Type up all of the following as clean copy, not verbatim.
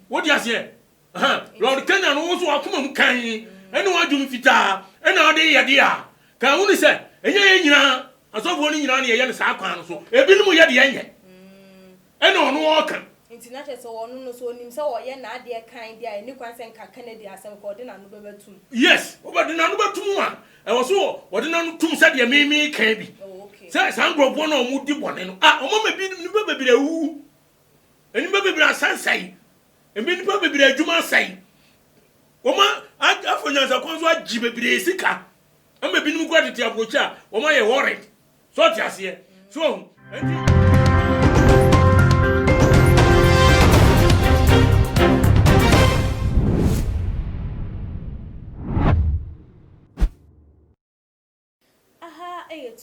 What you say? Lord Kenya no so akoma mu kan ene wadwum fita ene ode ye dia ka hu ni se enye nyina asofo ni nyina na ye ne sa kwan so ebinom ye de enye ene ono oka international so onu no so nim se wo ye na ade kan dia ni kwan se nka Canada asem ko de na no bebatum yes obade na no betum a e wo so wode na no tum se de mimi kan bi se san gropo na omu di bone no omo mebi ni bebebire wu eni bebebire asansai emi nipa bebire adwuma sai woma afonyansa kwanzo agi bebire sika ama binim kwa tete abrocha woma ye worried so tiase so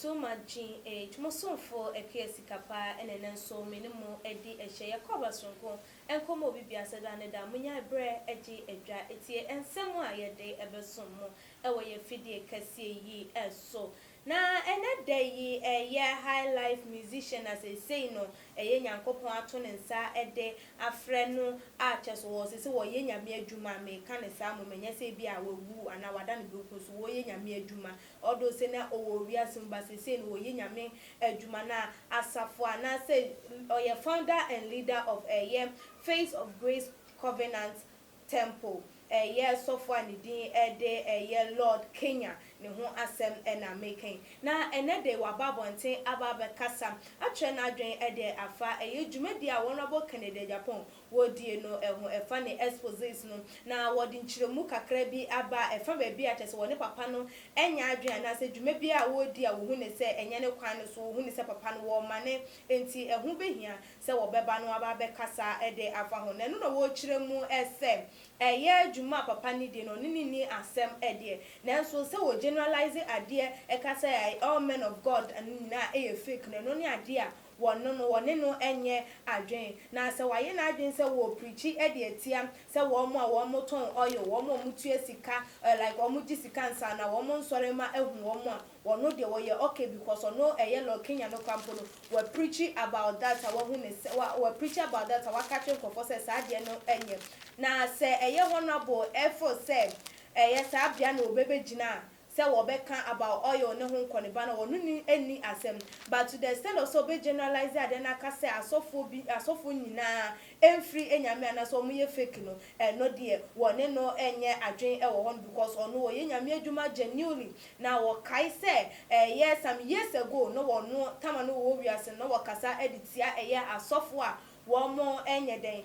too much tumosonfo ekiesikapa enenen so menimu edi ehye yakoba sonko enkomo bibia sedane da munya bre eji edwa etie ensemu ayede ebesommo ewo ye fidie kase yi eso na enede yi high life musician as I say no nyankopon ato ne nsa ede afre no a cheso wo se wo ye nyame adwuma me ka ne sa mo menye se bi a wawu ana wada ne boko so wo ye nyame adwuma odo se na owo wiase mba se say no wo ye nyame adwuma na asafo ana say oye founder and leader of Face of Grace Covenant Temple so far ni din ede Lord Kenya ne ho asem na making na enede wa babonten ababe kasa atwe na adwen ede afa dwumadi a Honorable Canada Japan wodie no ho efa ne exposés no na wodi nchiremu kakra bi aba efa ba bi atese woni papa no enya adwen na se dwuma bi a wodi a wo hu ne se enya ne kwan no so wo hu ne se papa no wo mane enti ehu behia se wo beba no ababe kasa ede afa ho na no no wo chiremu ese dwuma papa ni de no ni asem ede nanso se wo generalize ade ekasa all men of God and na fake no ni ade a wone no enye adwen na se waye na adwen se wo preachi ede atia se wo mo a wo mo ton oil wo mo mutu sika like wo mo di sika nsa na wo mo nsore ma ehu wo mo a wono de wo ye okay because ono Lord Kenya no kampo no we preaching about that wo hu ne we preach about that wa catch for say sa ade no enye na se honorable effort say sa bia na obebegina say wo beka about oil ne ho nkoniba na wonu ni eni asem but to the extent of so be generalize ade na ka say asofo nyina emfri enyame ana so mo ye fake no no de wone no enye adwen wo hon because ono wo ye nyame adwuma genuinely na wo kai say some years ago no wono tama no wo wiase no wo kasa editia asofo a womo enye den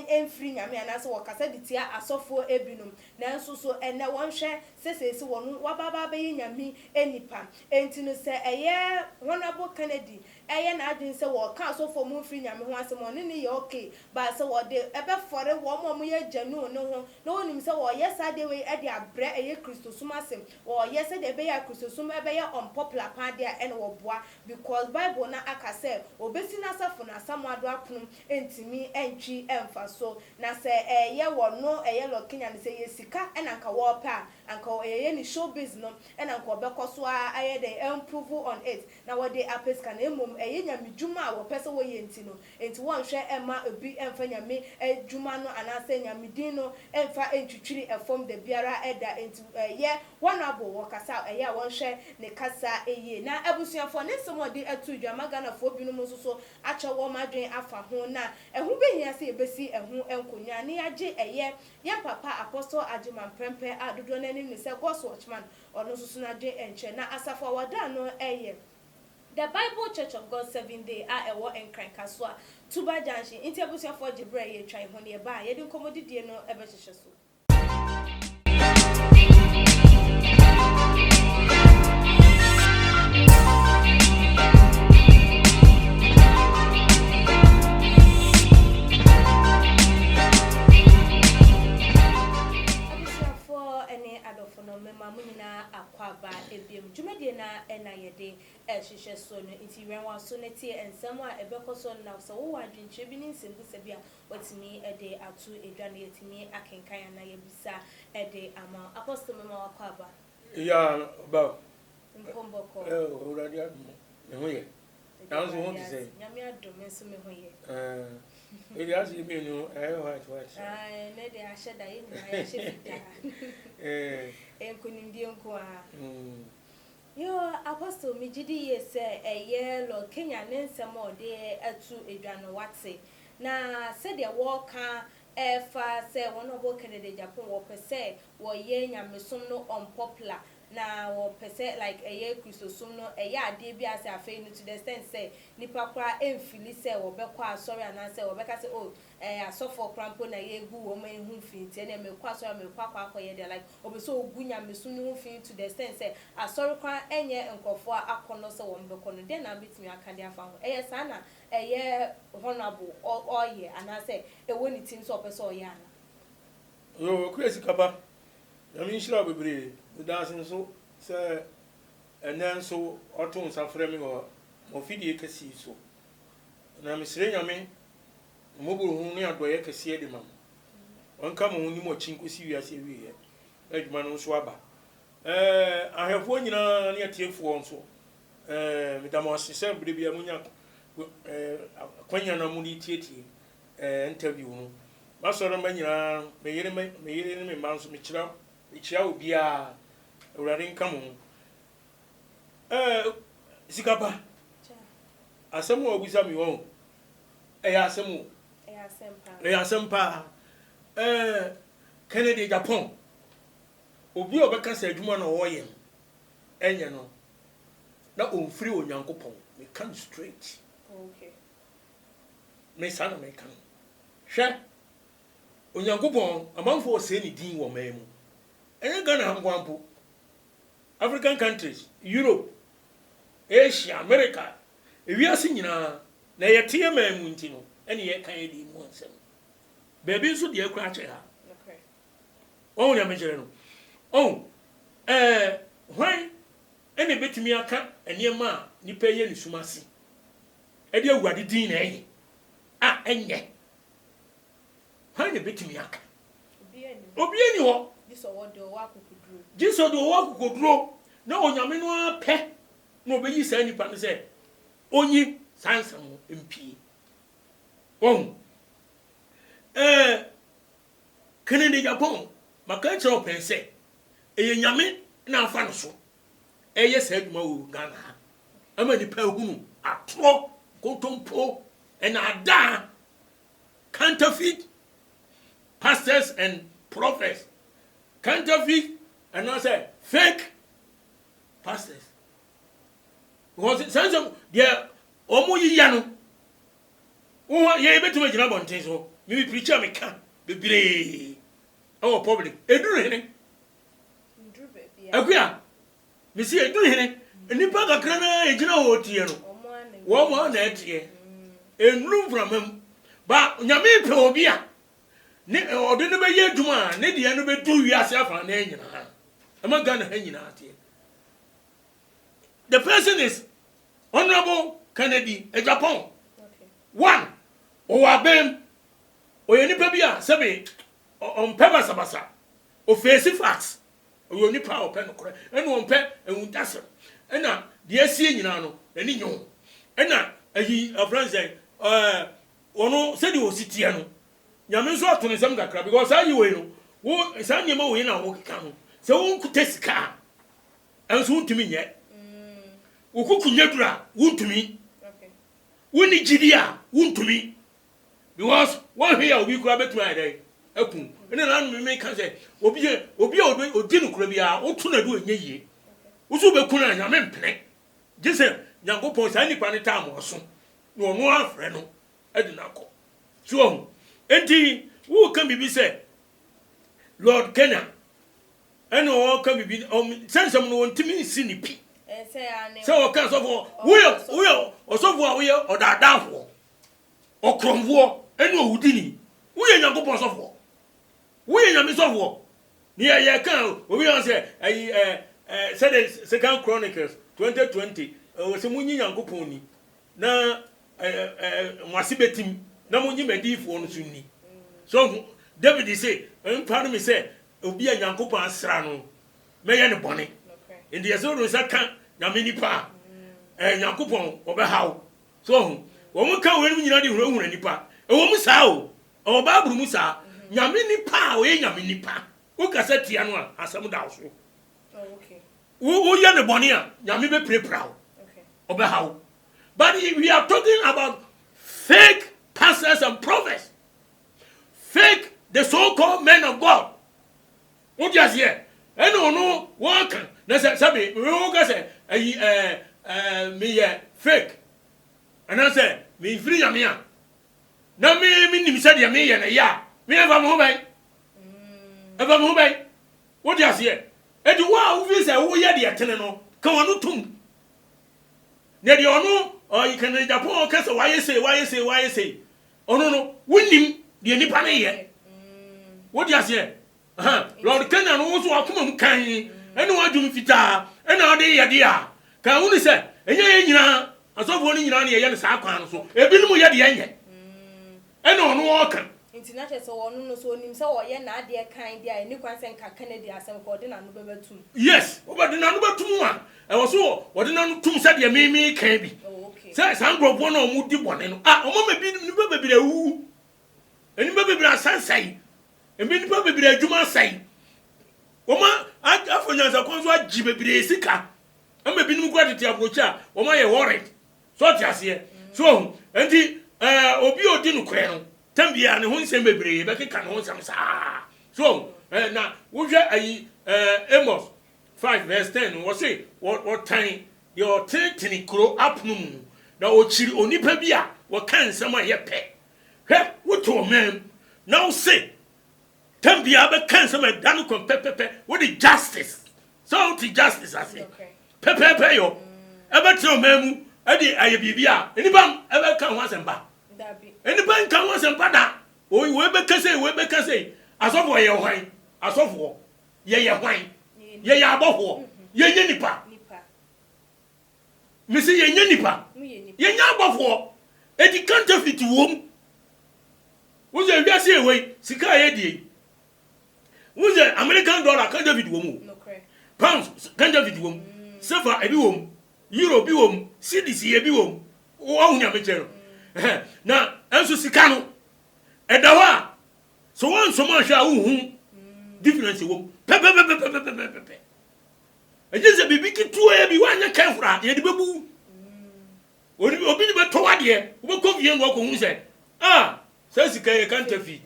enfri nyame ana so wo kasa editia asofo ebinum na nso so ene wonhwe sesesi wonu wababa be nyame enipa enti no se Honorable Kennedy na adwin se wo ka asofo mu mfri nyame ho asem oni ne ye okay ba se wo de ebe fore wo mo ye janu ne ho no wonim se wo yesa de we e de abre Christosum asem wo yesa de be ya Christosum ebe ye unpopular pa de ene wo boa because Bible na aka se obesi na asafo na samado apunu entimi entwi emfa so na se wo no Lord Kenya ne se ye sika ena nka wo pa anka ni showbiz no ena nka obekoso aye de improve on it na wo de apeska na emom nyame dwuma a wo pese wo ye enti no enti won hwe ema obi emfa nyame dwuma no anase nyame din no emfa entwitwiri efom de biara eda enti Honorable wo kasa won hwe ne kasa na abusuafo ne somodi atu dwama Ghana fo bi no mo so ache wo madwen afa ho na ehu behia se ebesi ehu enkonya ne age ye papa Apostle Ajiman Prempe adodo nanim ne se God's Watchman ono so na dwen enche na asafo wada no The Bible Church of God 7 Day ewo enkran kaswa Tuba Junction inti abusuafo Jibre ye twan ho ne ba ye de nkomodidie no ebehehye so akwaba ebiem dwumade na ena yede ehhehye so no nti wenwa so netie ensem a ebekoso na so wo wadwinche bi ni nsembu sebi a watimi ede atu edwa na yetimi akenkan na yebisa ede ama Apostle mama wakwaba ya ba mpomboko uradia me hoye na so want to say nyame adome so me hoye It has you mean what? I know they are shed I shifted. And couldn't be uncle. Yo, Apostle Mijidi say a year Lord Kenya Nancy more there at 2 Adriano Watse. Now, said the walker. Efa say one of Canada Japan or per se or ye and no unpopular now or per se like a year Christosumno a ya debia say a fain to the extent say Nipa and Phyllis or Bequa sorry and answer or Becca say oh a so for crampon a ye goo woman who feeds and me quasso me papa like or so gunya me soon fin to the extent say a sorry cry and ye and for a conosa one becon then I meet me a candia found a sana a year honorable or year and I say a winning team so person yana. Yo, crazy capa. I mean, she will be the dancing so, sir, and then so autumn suffering or Fidi Cassi so. And I'm saying, I mean, mobile who near Doya see the mamma. One come on, you more chinkusi as you hear. Edman Swaba. I have one near Tier for so. Madame was said, be a munya. Kwanya na muni tieti interview no masoro manyina meyere me manso mechira obi a urare nka mo sikapa asemu obuza mi won asemu asempa Kennedy Japan obi obeka sa adwuma na woyem enye no na onfiri onyankopon me come straight. Okay. Me sana me kan. Hwe. Onyankopon amanfo se ni din wo memu. Enya Ghana ngwampo. African countries, Europe, Asia, America. Ewiase nyina na yetie memu ntino. Ene ye kan di mu nsem. Baby nso de akura che ha. Okay. Oh ya mejere no. Oh. Hwan ene betumi aka enema nipa ye ni sumasi. Edi awurade din na enye enye ha ne betimi aka obi eni ho jiso do wa kokoduro na onyame no apɛ na obeyi sa nipa no sɛ onyi sansam mpi Kennedy Japan maka kyerɛ open sɛ eye nyame na afa no so eye sa adwuma wo Ghana ama nipa hunu atro Kotompo and Ada counterfeit pastors and prophets, counterfeit and I say fake pastors. Because it sounds of yeah, Omoyi Yano. Oh, yeah, better make an abundance. So maybe preacher me can be our public. Edurene. Aguya. Me see Edurene. And the Paga Crana, a general Otiano. One net ye, and room from him. But Yami Pobia, or the never yet to man, Neddy and be 2 years after an engine. I'm not gonna hang out here. The person is Honorable Kennedy, a Japan. One, or Abem, or any Pabia, Sabi, on Pema Sabasa, or Facey Facts, or your nipper or Penocre, and one pet and one dasser. And now, the SC, and you know. Ena ayi afran say ono said you sit here no nyame so atone sam kakra because ayi we no wo san nyema we na wo keka no se wo nkuta sika enso untumi nye wo kukunya dura untumi okay woni gidi a untumi because one here obi kura betu ai akun ena na me kan say obi odi no kura bia wo to na do enye yie wo so be kun na nyame mpene gese Yankopon sa nipa ne ta mo so no ono afre no edinako so enti wo kan bibi se Lord Kenya eno wo kan bibi sensem no wontimi si ni pi se wo kan so fo wo osofo a wo odadafo okromvo eno owudini wo ye Yankopon sofo wo ye nyame sofo ni ye kan obi on say said Second Chronicles 2020 se munyi Yankopon ni na mwasi betim na munyi medifo no sunni so David say pardon me say obi a Yankopon asra no meye ne bone indi yeso no sa kan na menipa Yankopon obehaw so wo mo kan we nyina de hurahura nipa wo musa o o Bible musa nyame nipa o ye nyame nipa wo kasa tia no a asem da so okay wo ye ne bone a nyame be prepra o okay obehaw. But we are talking about fake pastors and prophets, fake the so-called men of God. What just here? I don't know what can. That's me. We all say me fake, and I say me free me. Now me said me and ya me ever move. Ever move. What just here? And the one who say who ya the attention come on tum. Near the ono or you can Japan case why you say. Oh no, win him the nipa here. What do you say? Lord Kenyan also come kan anyone do fita and all day yadia. Can only say, and ya asofo ni nyina na ye ne saa kwan so ebinom ye de yenye ene ono oka international so ono no so onim se wo ye na ade kan dia ni kwan se nka Canada asem ko de na no bebatum. Yes, wo de na no betum a e wo so wo de na no tum se de mimi kan bi. Okay. Say sangrobo na omu di bone no omo mebi ni bebere wu eni bebere asansai emi ni bebere adwuma sai woma afonyansa konso agi bebere sika amba binim kwa tete abrocha woma ye worried so tiase so enti obi odi no kure no tambia ne ho nsem bebere be keka ne ho nsem sa so na wo hwe ayi Amos 5 verse 10 wo say what time your tini kuro apnum na o chiri onipa bi a wo kan nsem a ye pe hwe wo to mem now say tambia be kan nsem a dan ko pepepe wo the justice so the justice I say pepepe yo ebe to mem e di aye bibia enipa ebe kan ho asem ba dabi enipa kan ho asem ba da o we be kase asofo ye hwan asofo ye hwan ye aboho ye nye nipa misi ye nye nipa ye nya abofo edi counterfeit wom uze wiase ewe sika ye die uze American dollar counterfeit wom pounds counterfeit wom silver ebi wom euro bi wom cedis ye bi wom wo ahunya mechero na enso sika no edawa so won so ma hwa hu difference wom pepe ejize bibi kitu e bi wanya kafra ye de bebu obi ni beto wade wo be kovie ngo ko hu se say sika ye counterfeit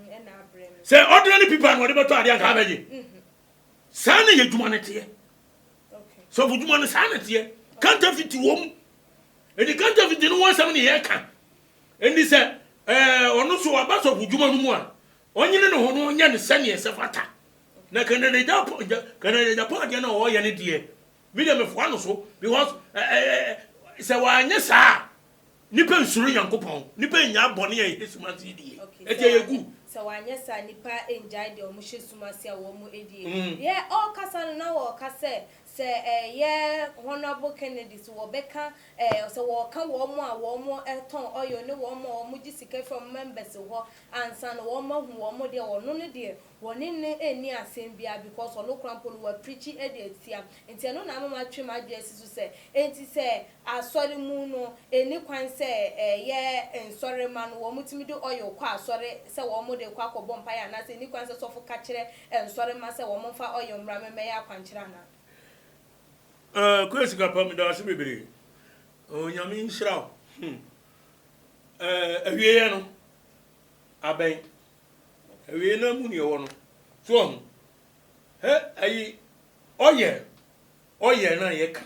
na abrem say ordinary people no de beto ade aka beje sana ye dwuma ne te okay so bu dwuma ne sana te counterfeit wom edi counterfeit no wan sam ne ye ka endi se onu so abaso bu dwuma no mu a onyine ne ho no nya ne sane se fata na Canada Japan dia na o ye ne die mi de me fo ano so because se wa anya sa nipa nsuru Yankopon nipa nya bone ye Hesumasi die e tie ye gu se wa anya sa nipa enjai de o mu Hesumasi a wo mu edie ye all kasa na wo kasa se ye honorable Kennedy so wo beka so wo ka wo mu a wo mu eton oyo ne wo mu gisika from members ho ansa na wo ma hu wo mu de wo no ne de woni ne eni asem bia because ono krampolo wa preach e de tia enti no na mama twem adresi so se enti se asori mu no eni kwan se ye ensori man wo mutimi de oyo kwa asori se wo mu de kwa akobọ mpa ya na se eni kwan se sofo ka kire ensori ma se wo mu fa oyo mra me ya kwankira na kwesi ka pam da se bebere o nyame nshira awiye no aben we na mu ne wo no so ayi oye na ye ka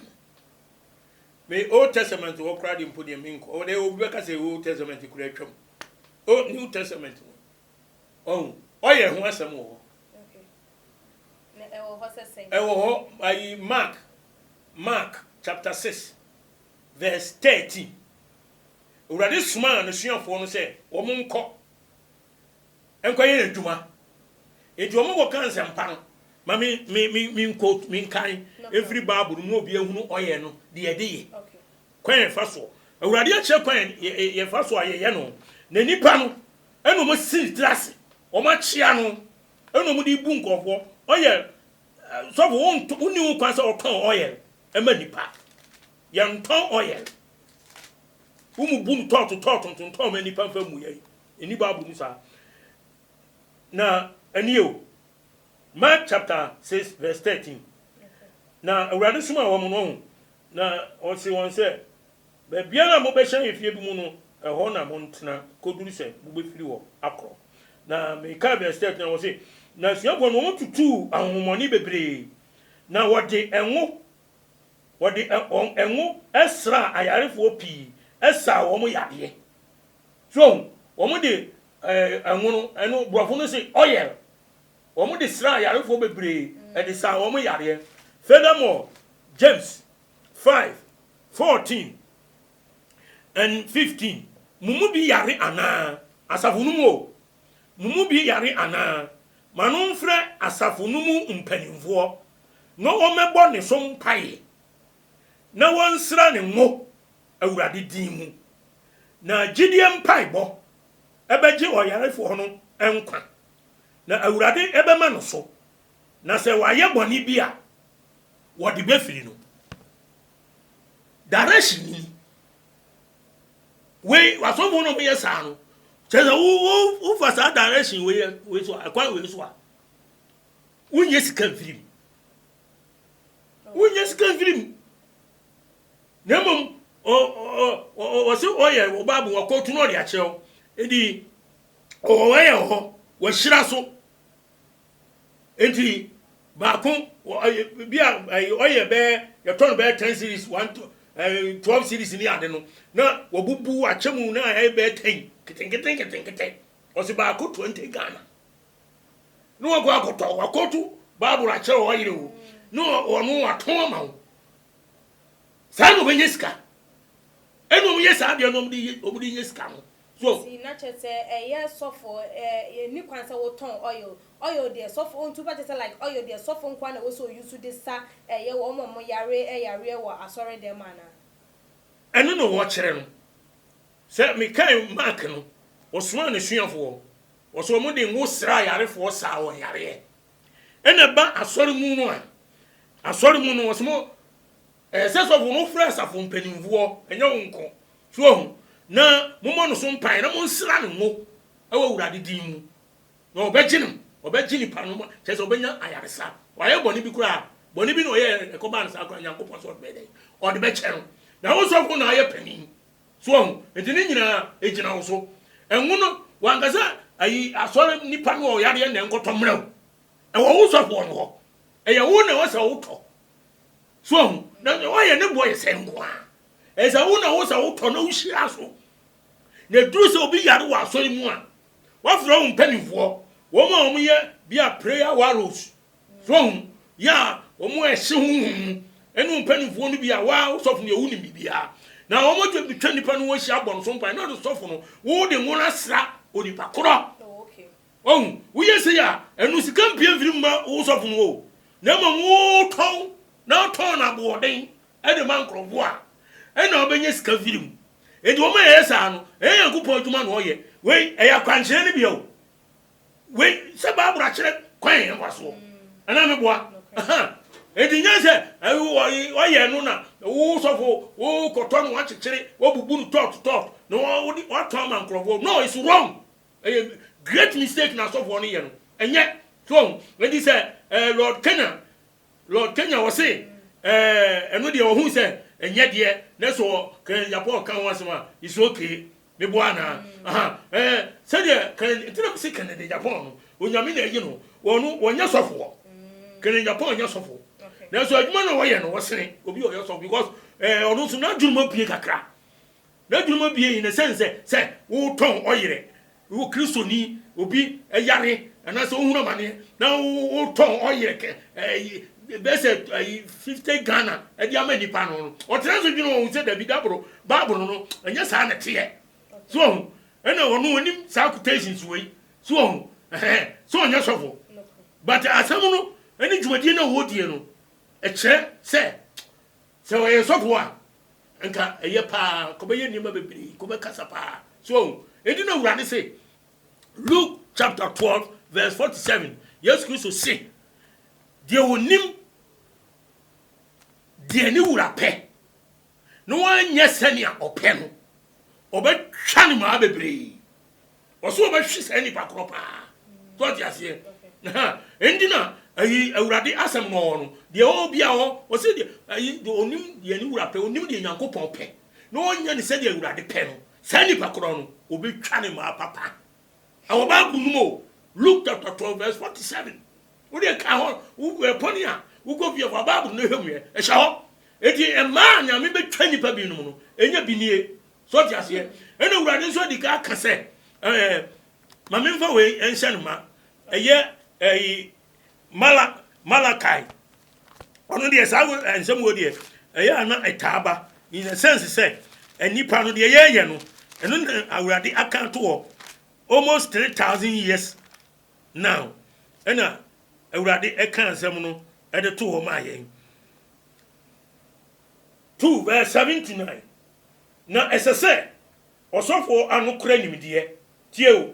me Old Testament wo kra di mpo de minko o de obi ka say Old Testament kura twam o New Testament oye ho asem wo okay na e wo ho sesen ho ayi Mark chapter 6 verse 30 urade suma na suafo no say wo mo nko enkoye nduma enti omo go kan sempa no ma mi quote mi kan every bible no obi ehunu oye no de ye okay kwen faso awurade a che kwen ye faso aye no na nipa no eno mo sin trase o ma chia no eno mo di bu nkofo oye so bo uni wo kwan se o ton oye e ma nipa ye nton oye wo mu bu to ma nipa fa mu ye Any Bible Musa. Now, and you, Mark chapter 6, verse 13. Now, a rather small woman, now, also one said, but Biana Mobesha, if you be a honor montana, could do say, will be free acro. Now, may carry a step and was say, now, if you want to two, and money be now what the what the Esra, I are for P, Esa, Omo Yadi. So, Omo de I know, Brafuna say oil. Omo de Sra, I are for Bebre, and the Sa Omo Yadi. Furthermore, James 5:14 and 15. Mumubi yari ana asafunumo. Mumubi yari ana manumfre asafunumu mpanimfo. No omebo ne so mpaye. Na wonsra ne mo awurade din mu. Na gidie mpaebo ebeje oyarefo hono enkwa. Na awurade ebema no so. Na se waye boni bia wodi befiri no. Direction ni we waso mo no be sa no. Chese wo fasa direction we so akwa we so a. Unye sika film. Unye sika film. Nemom o se oye wo babu wo kotu no de a chew. Edi o we ho wo hira so. Enti ba kon bia oye be you turn be 10 series 12 series ni ade no na wobubu achemu na e be 10 keten o se ba ko 20 Ghana no wo akoto wakotu babu ra che o yire o no onu aton ma o sa no benyeska enu ye sa de no obudi yeska no so si na chese ye sofo ni kwansa wo ton oil there sofo on to just like oil there sofo nkwa na wo so use this sa ye wo mo yare wo asore dem ana enu no wo kire no se me kai mark no wo so na suafo wo so mo de ngo sra yare fo sa wo yare ena ba asore mu no wo so mo se sofo no fra safo mpanimvuo enya wo nko so na momo no so mpan na mo nsira ne mo ewa wurade din mu na obegini pa no che so obenya ayaresa waye boni bi kura boni bi no ye ekoba na sa kura nyankopon so be dey o de be kere na wo so ko na aye panin so edini nyina ejina wo so enwo no wangaza ayi asore nipa no o yare na enkoto mraw ewo wo so ko no eye wo na wo sa wo to so na waye ne boy senko a eza wo na wo sa wo to na wo hira so na duru se obi yare wa asori mu a wa fro mpanifo wo ma omo ye bia prayer warriors so ya omo ehye hu enu mpanifo no bia wa sofu ne wu ni bibia na omo twa nipa no wo hia bon so mpan na do sofu no wo de ngona sra onipa koro okay wo ye se ya enu sika mpia mfiri ma wo sofu no wo na ma wo ton na ton na boden e de man krofo a e na obenye sika firim edi o ma yesa no yankopon adwuma no ye we eya kwankyere ne bia we se babura kyere kwan en waso ana me boa edi nyanse o ye no na wo sofo wo koton wa kyekere wo bubu no tot no wo ton man krofo no it's wrong great mistake na sofo no ye no enye so when he say Lord Kenya was say eno de o hu say enye de na so kan Japan kan wasema is okay me boana say de kan tira se kan de Japan no onyame na yi no wonu wonya sofo kan Japan nya sofo na so adwuma no wo ye no wo sene obi o ye sofo because onu so na adwuma pie kakra na adwuma pie in a sense say wo ton oyire wo kristoni obi yare ana so hunu mane na wo ton oyire ke bese 50 Ghana e di amani pa no o transo bi no se da bi dabro babro no anya sa na tie so ena wonu onim sa quotations we so so anya sofo but asamu no eni dwumadie na wo die no e kire se wo ye sofo a nka eye pa ko be ye nima bebiri ko be kasa pa so edi na wurade say Luke chapter 12 verse 47 yes Christ say de wonim de ni wura pe no anya sani a ope no obetwa ne ma bebre oso ba hwi sa nipa kro pa so ti ase na endina ayi awurade asem no de obi a ho o se de ayi de onim de ani wura pe onim de Nyankopon pe no onya ne se de awurade pe no sa nipa kro no obi twa ne ma papa awo ba bu numo Luke chapter 12 verse 47 wo de ka ho wo poni a wo go via for Bible no hwemu e sha ho eti e ma Nyame be twa nipa bi no no enya binie so ti ase ena awurade so di ka ka se mamemfa we enhye no ma eye Malakai ono de sa ensem wo de ana etaba in a sense say enipa no de ye no eno awurade account wo almost 3,000 years now ena awurade eka nsem no e de to wo ma yen 2 verse 79 na esese osofo anokra nimdie tie o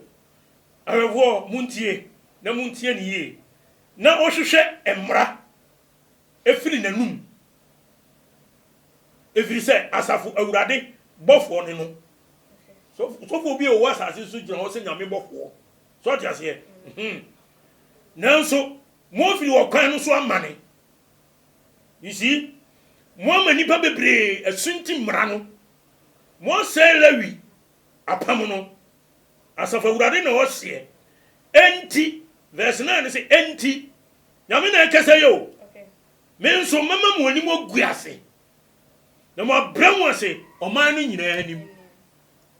awewo muntie na muntie ne ye na ohwehwe emra efiri nanum efiri se asafo awurade bofo ne no so bi o wasase so gina o se Nyame bofo so ti ase nanso mo firi wo kwan no so amane you see mo mani pa bebre asunti mra no mo se lawi apam no asafo awurade na o se enti verse 9 say enti Nyame na ekasa yo me nso mama mo ani mo guase na mo abram ase oman no nyina anim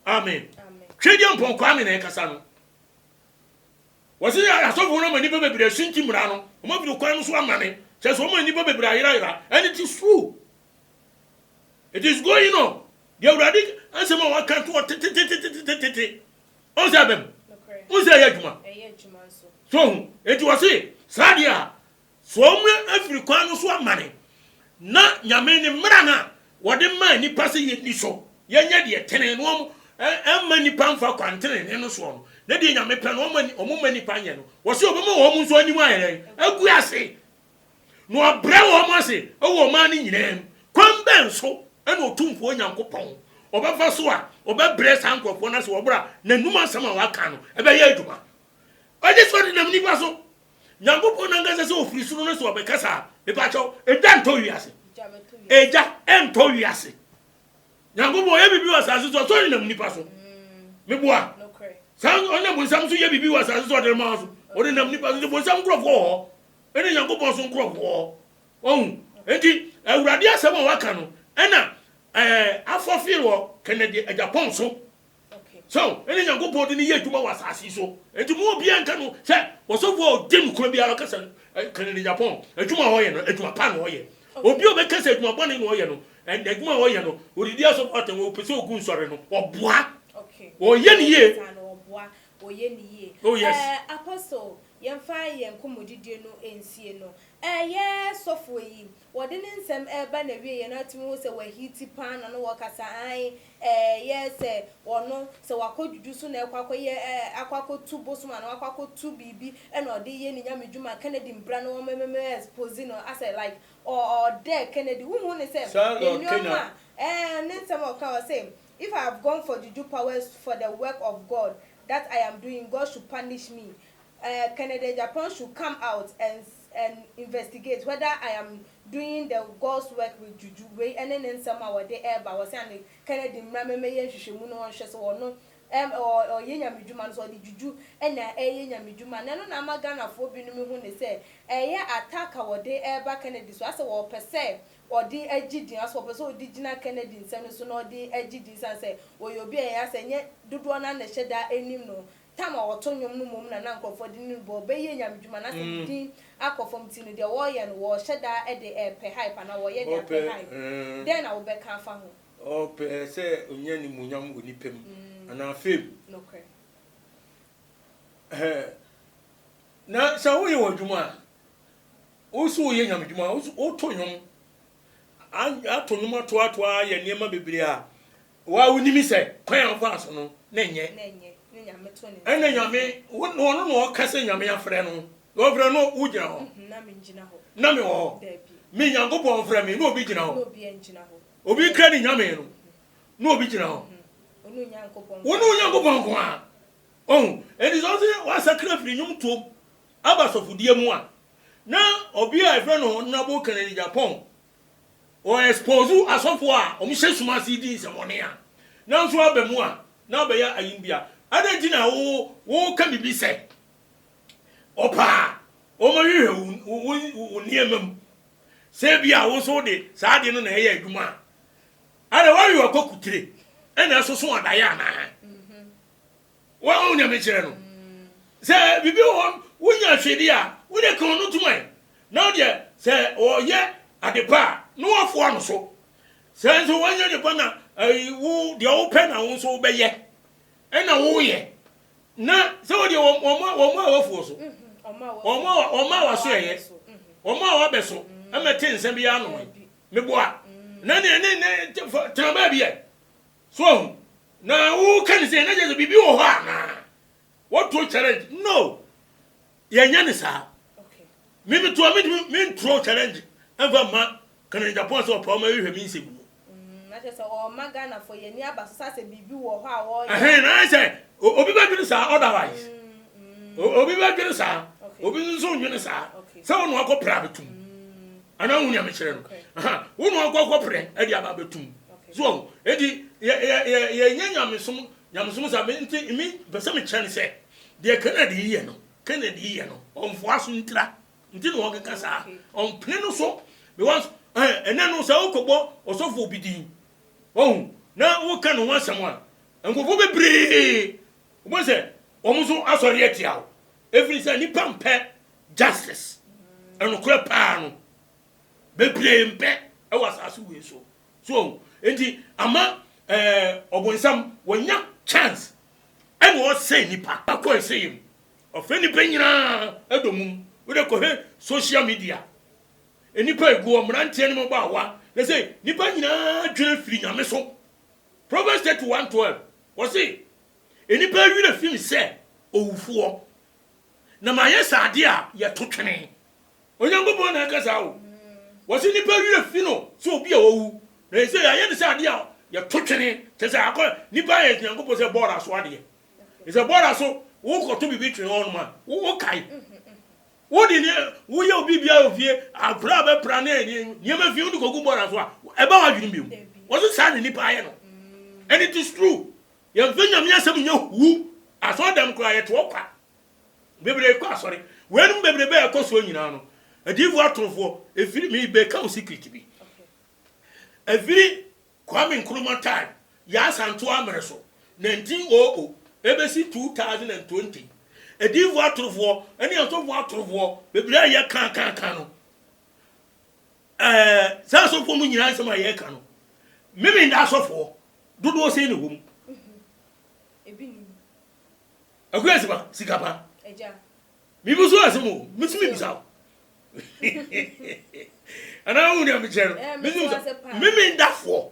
amen twedi ampon kwa me na ekasa no wasi asofo no mani bebre sunti mra no mo bi kwan no so amane se so mani bebre ayira and it is true, it is going on the already ansema wa kan to tete on say bem on say yaduma so it was say sadia so mo afiri kwan no so amane na Nyame ni mra na wode ma ni pase ye ni so ye nya de tene no emma ni pamfa kwantene ne no so no na de Nyame pe no omo ma ni panye no wo se obema wo mo so anim ayere agu ase no abra wo mo ase wo ma ni nyina kwan ben so e no tumfo Nyankopon obafa so a obabre sankofo na se wobra na numa sama waka no e be ye aduma oje so de nam ni ba so Nyankopon na ngase se ofiri suru no se obekasa e ba cho e dan to wiase eja ento wiase Nyankopon ye bibi wasase so so nam ni pa so me boa san onye bo sam so ye bibi wasase so de ma so o de nam ni pa so bo sam krofo ho ene Nyankopon so krofo ohun enti awurade asem a waka no ena afofiri wo Kennedy Japan so so ene Nyankopon de ni ye aduma wasase so enti mo obi anka no se wo so wo de nu kro bia kasa Kennedy Japan aduma ho ye no aduma pa no ho ye obi obekasa aduma bone no ho ye no aduma ho ye no oridi aso paten wo pese ogun sore no oboa o ye ni ye o ye ni ye oh yes apostle yemfa yenkomodidie no ensie no ye sofo yi wode ne nsem ba na wie ye na timi wo se wa hiti pan na no wakasa an ye se wono se wakodudu so na ekwakoye akwakotu bosuma na akwakotu bibi e na ode ye ni nyamedwuma Kennedy mbra no mememe expose no as like or there Kennedy who ne se nyoma ne nsem o ka say if I have gone for juju powers for the work of God that I am doing, God should punish me. Kennedy Japan should come out and investigate whether I am doing the God's work with juju way and then somehow they ever was saying Kennedy mama me hwehwemu no hwe so no or yenya midwuma so the juju and na yenya midwuma na no na magana fo bi no me hu ne say attack wo de ever Kennedy so as wo pese or the agidi as for person digina Kennedy nsem so no the agidi say oyobi ya say nye dodo na na hyeda enim no tama wotonyom no mom na nkofo di ni bo be ye nyamdwuma na se din akofom ti no de wo ye no wo hyeda e de pe hype na wo ye de pe hype then I will be kan fa ho o pe se onya ni munyam onipem ana fem no kre na sa wo ye wodwuma o so ye nyamdwuma o tonyom atonyom atoa ye niema bebre a wa wonimi se kwan afa so no na nye ene nyame wono no kase nyame afre no wo fre no wo gina ho na me gina ho na me ho me Nyankopon fre me no obi gina ho obi kra ni nyame no no obi gina ho onu Nyankopon ko a oh it is also was sacrifice nyum to abasofudie mu a na obi a friend no na bo kan ni Japan o expose asofo a o mhye suma CD semone a na nso abamu a na be ya ayimbia adanti na wo ka bibi se opa o ma hwe wo niemam se bia wo so de saa de no na ye adwuma ada wa yo akokutire ena so so adaya na wa onya me kire no se bibi wo nya hwede a wo de kan no tumai na de se o ye adepa no afo ano so se nso wanya de pa na wo de o pe na wo so be ye ena wo ye na se wo de wo afo so oma wa so ye oma wa be so amete nsem bi ano me boa na ne traba bi e so na wo kan se na je bibi wo ha na what to challenge no ye nya ne sa okay me to me throw challenge ever ma kan Japan so pa ma hwe mi nsem na je se o magana for ye ni abaso sa se bibi wo ha wo na se obi ba dwene sa otherwise obi ba dwene sa obi nso dwene sa se wo no akopra betum ana hu nya me kire no wo no akopre e di aba betum so edi ye nyamsom sa me nti mi bese me kire se de Canada ye no Canada ye no onfo aso ntira nti no okeka sa on pene no so me wan ena no sa okogbo osofo obidin oh na wo ka no wasam a enkofo bebre wo se omuso asori etia every say ni pampe justice eno kura pa no bebre mpe e wasasu we so enti ama obonsam wonya chance eno o say nipa akọ say him ofeni penyina edomum we de ko he social media enipa egu omrante ne mo ba wa they say nipa nyina dwere firi nyame so Proverbs 1:12 what say enipa wi na film say owufuo na ma yes ade a ye totwene onyangobo na ka sa wo what say nipa wi na fi no so obi a owu na say ya ye say ade a ye totwene te say akọ nipa ye nyangobo say border so ade is a border so wo ko to bibi twen on ma wo kai wo di ne wo ye obi bia ofie abra be pra na ni ma fi unu kogu border so a e ba wa dwene bi wo so sa ne nipa ye no and it is true ye venya me asem nya hu aso dem kura ye to kwa bebre kwa sorry wenu bebre be akoso nyina no adivu atrofo efiri mi be ka secret bi efiri Kwame Nkrumah time ya santo amere so 1900 ebesi 2020 edivu atrofo eni antofo atrofo bebre ye kan no sa so fo mu nyina nsema ye kan no mimi nda sofo dodo se ne wom ebini akwesi ba sikapa eja mi buso asemo misimi bisao ana hu ne amchero mimi ndafo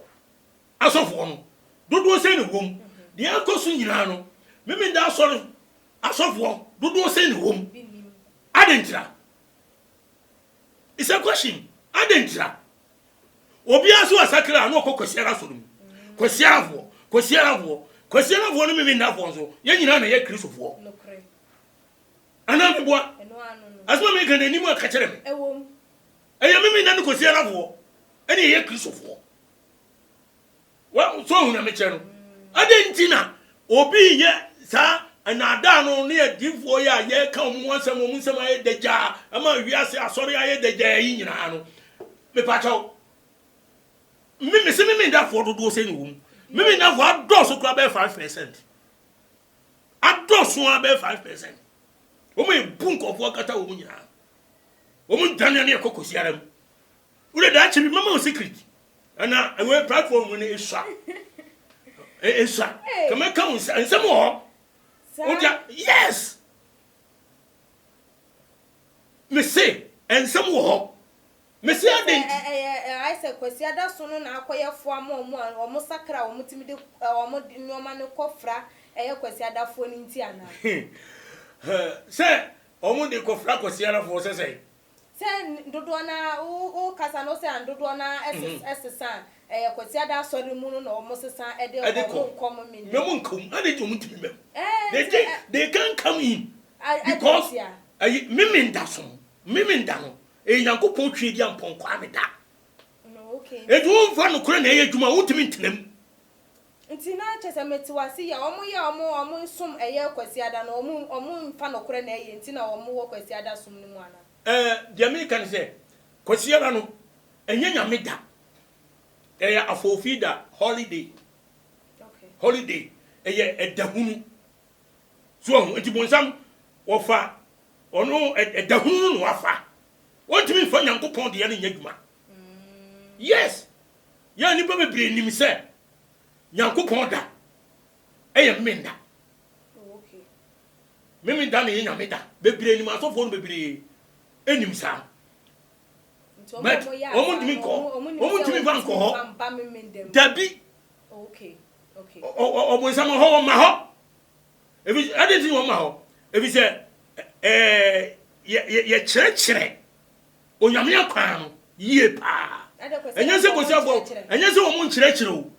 asofo no dodo se ne wom de akoso nyina no mimi nda asofo dodo se ne wom adentira it's a question adentira obi aso asakra no kokosiara so no kwasiara vo no mimi ndafo so ye nyina na ye kristofo ana meboa asma me kan ani mu aka kire me ewom eya mimi na no kwasiara vo ene ye kristofo wa so hu na me kire no adentina obi ye sa anada no ne adifo ya ye ka mu nsem aye deja ama wiase asori aye deja yi nyina no me pacho mimi ndafo dodo se ni wom mimi ndafo adoso kura be 5% adoso a be 5% omo ebunko fo kata wo nyina omo dania ne kokosiaram ure da chi mama o secret ana we platform ne esa kama ka nsem ho oja yes me say ensem ho me say adent I say kwasiada so no na akoyefo omo sakra omo timide omo nyoma ne kofra eye kwasiada fo ni nti ana say omo de kofra kwasiada fo say dodo na o kasa no say dodo na ss kwasi ada sorry mu no omo sesa ede omo come me memo nkom ade to mutimi mem they can't come in because mimi nda no Yankopon twi dia mpon kwa me da no okay edu mfa no kure na ye adwuma wutimi ntenam nti na chese metiwase ya omo nsum eye kwasi ada na omo mfa no kure na eye nti na omo wo kwasi ada sum ni mu ana dia me kan say kwasi ada no enye nyame da afofida holiday okay holiday eye edahunu so nti bonsam wo fa ono edahunu no afa want me for Yankopon de anya dwuma yes ya ni baba bre nim se Yankopon da menda okay menda na nyame da be bre nim asofo no be bre enim sa but omo dimi van ko ho dabi okay omo sama ho ma ho ebi adenti wo ma ho ebi se ye chere onyame akwan no yie pa enye se kosi abo enye se omo nkyerechire o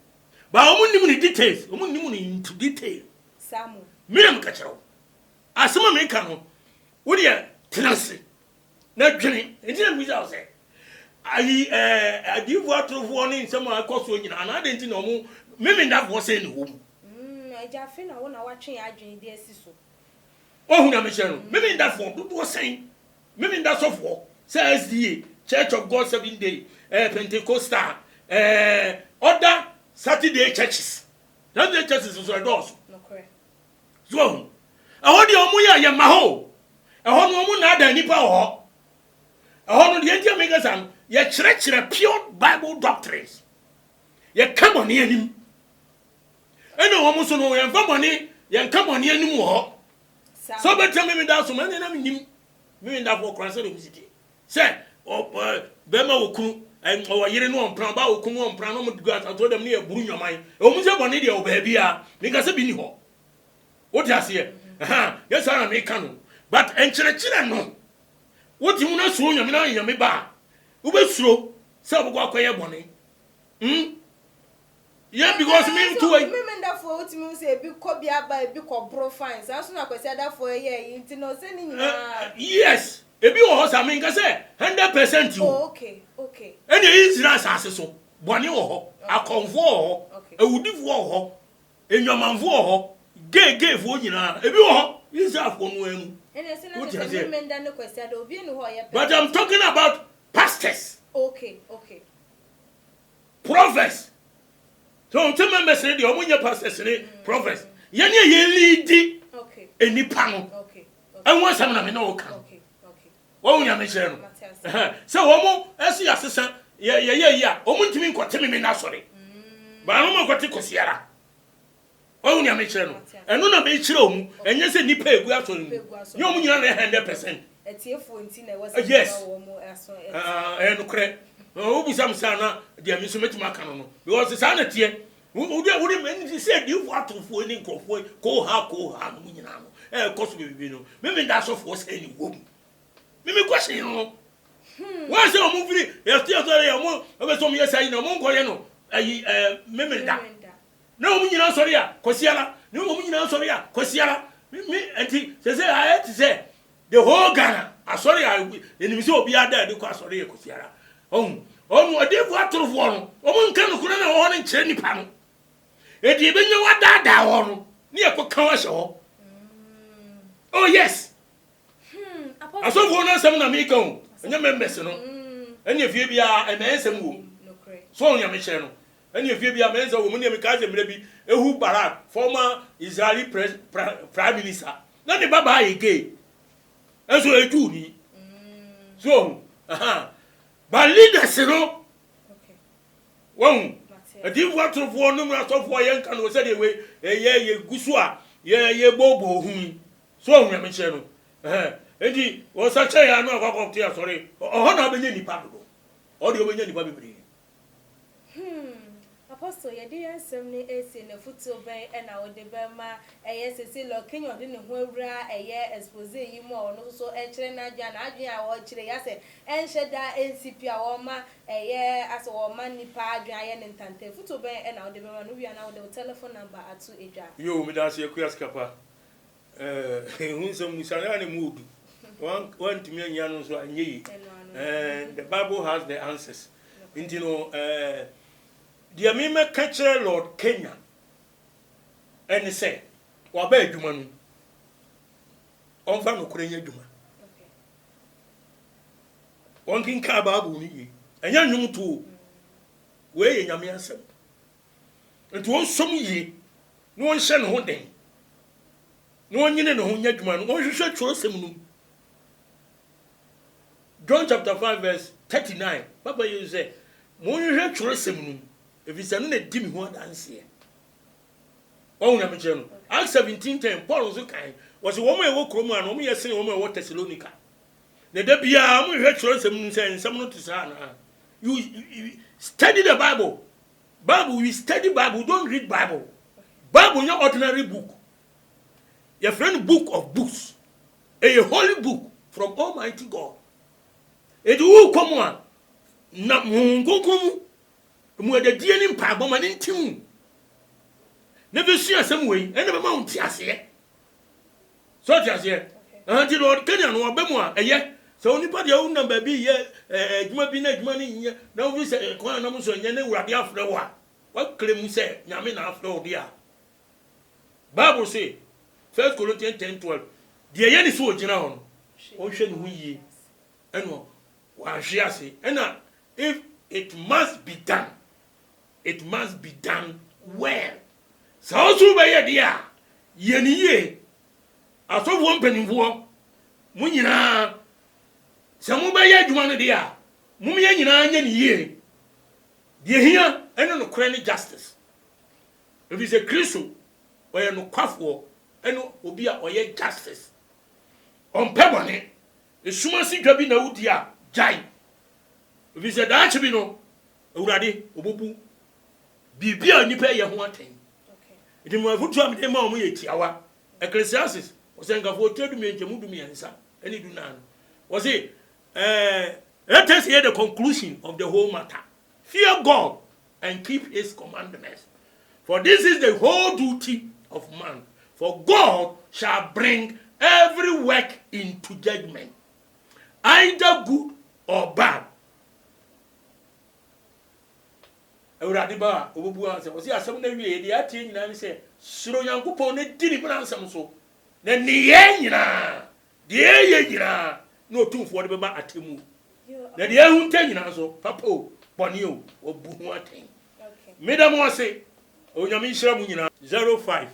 ba omo nim ni details omo nim ni into detail samu miram ka kyerɛ asema me ka no wo de tenase na dwene enti na muza ose ayi adivu atrofo ne nsema akoso nyina na ade enti na omo meme ndafo se ne wo mu eja fe na wo na watwe adwene de asiso ohun na me kyerɛ no meme ndafo dodo sen meme ndasofo SDA Church of God 7 Day Pentecostal other Saturday churches Saturday churches is doors no correct so ahodi omu ya ma ho ehonu omu na ada nipa ho ehonu de ntia mega san ye kire pure Bible doctrines ye kamoni anim ene omu so no ye famoni ye kamoni anim ho so better me da so man na nim me da for cross the visit say bema okunu o yire no ompran ba okunu ompran no mudu ata to dem ne e buru nwaman o mu se bone de o ba bia me ka se bi ni ho wo ti ase yes ana me ka no but enkyere no wo ti mu na so nyame na nyame ba wo be suro se obgo akoye bone yeah because me too me menda for what me say bi ko bia ba bi ko bro fine so na kwesi ada for ye nti no se ni nyina yes ebi wo ho sa me nka se 100% you okay ene Israel asase so bone wo ho akonfo wo ho ewudifo wo ho enwamanfo wo ho gay fo nyina ebi wo ho Israel fo no enu ene se na me menda ne kwesi ada obi ni ho ye but I'm talking about pastors okay prophets so tell me message the omunya pastors ni prophets ye ne ye lead okay enipa no okay enwa sam na me na wo ka okay wo unya me chere no so wo mo esi asesa ye ya omu ntimi nkote me na sori ba no mo nkote kosiara wo unya me chere no enu na me chere omu enye se nipa egu asori ni omu nyina na 100% etiefo nti na wo wo mo aso enu kre o bu sam sana dia mi so metima kan no because sana tie wo me say di fu atofo ni nkofo ko ha no nyina no koso bebi no me da so fo say ni wo me question no wa say o mu firi yestia so ya mo be so mo yesai na mo nkoye no ayi me da na o mu nyina sori ya kosiara na o mu nyina sori ya kosiara me anti say I to say the whole Ghana asori ya enimi se obi ada de ko asori ya kosiara onu adefu atrofo no omo nka no kuna na wo ne nkyere nipa no edi ebenye wadada wo no ne ekoka wa hye ho oh yes asofo no sam na me ka ho enye members no ene fie bia ene ensem wo so onya me kyere no ene fie bia me enza wo mu ne me ka je mre bi ehu Barak former Israeli prime minister na ne baba ayege enso eju ni so but leaders no won adivu atrofo no mra sofo ye nka no se de we ye gusu a ye bobo hu so ohun me kire no edi wo sa che ya no akwa tie sorry ho na benye nipa dodo o de benye nipa bebre apostle ye dey ansem ne esi na futu ben e na wo de ben ma eye sesi lo Kenya de ne ho awura eye expose yi mo ono so e kire na adwa na adwa a wo kire ya se enhye da NCP a wo ma eye aso wo ma nipa adwa ye ne ntante futu ben e na wo de ben ma no bia na wo de telephone number atu edwa yo me da se Ekuyas Kapa hunso musana ne mudu one to me nyano so anyi the Bible has the answers you know the me catch Lord Kenya and say wa ba adwuma no on fa no kure nya adwuma on kin ka Bible ni yi enya nwum to we ye nyame asem nti won som yi no won hye ne ho den no won nyine ne ho nya adwuma no won hwehwe tworo sem no John chapter 5 verse 39 Papa you say mo hwehwe tworo sem no efisa no na di mi ho adanse e won na me che no Acts 17:10 Paul so kan was wo mo e wo kromu an wo mo yesene wo mo e wo Thessalonica ne da bia mo hwehwe tworo sem no say nsem no to sa na you study the Bible we study Bible don't read Bible no ordinary book your friend book of books a holy book from Almighty God it will come on na mungokum mu da die ni mpa gboma ni ntim na be su asem wei ene be ma unti ase so ti ase anti Lord Kenya no oba mu a eye so onipa de un number bi ye adwuma bi na adwuma ni nye na wo se kwa na mo so nye na urade afre wa klem se nyame na afre wo dia Bible say 1 Corinthians 10:12 de ye ni so ogina ho no o hwe ni hu yie eno wa hwe ase ena if it must be done well so so be ye dia ye ni ye asofo mpanimfo mu nyina se mu be ye adwuma no dia mu ye nyina anya ni ye de hia eno no kra ni justice if is a Christian oye no kwafo eno obi a oye justice on pebone esuma si dwa bi na wudi a jai if is a dachi bi no ewurade obobu bibia nipa ye ho aten okay mu afutu am de ma o ye tiawa Ecclesiastes osenkafo tedum enchemu dum yensa eni du nan was it let us hear the conclusion of the whole matter. Fear God and keep his commandments, for this is the whole duty of man. For God shall bring every work into judgment, either good or bad. Euradiba obubu anse osi asem na wie de atie nyina ne se suro Yankopon ne di ni bransam so na ne ye nyina de ye nyina no tumfo de beba atemu na de ehun ta nyina so papo boni o obu hu aten medam wose onyame nhira mu nyina 05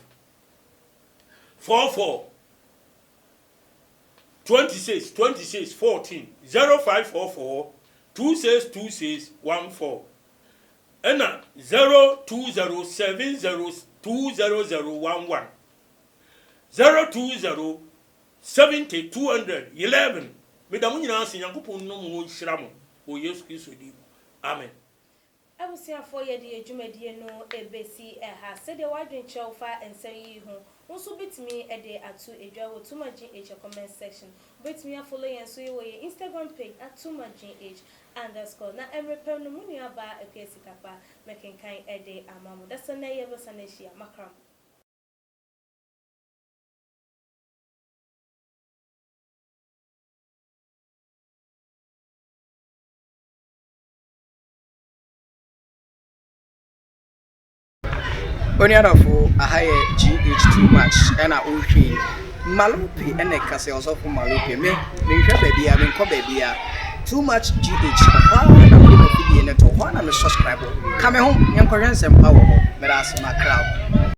44 26 14 0544 262614 ena 0207020011 020700211 medam nyina asen Yankopon no mo nhira mo o Yesu Kristo di amen. Abusia for ye de adwumadie no ebesi ha se de wadwen chewfa ensem yi ho nso bitimi e de atu edwa wo tumagin h comment section bitimi follow yen so ye Instagram page @tumagin_h_ na emrepem no munu aba Ekuyas Kapa mekenkan e de amamu da so na ye besa na hia makram. Oniadafo ahaye GH too much ena ohwe Malupi ene kase osofu Malupi me nhwe babia me nko babia too much GH na mo video ne to ho na me subscribe kame ho nyenkohwe nsem pa wo ho me da asema crowd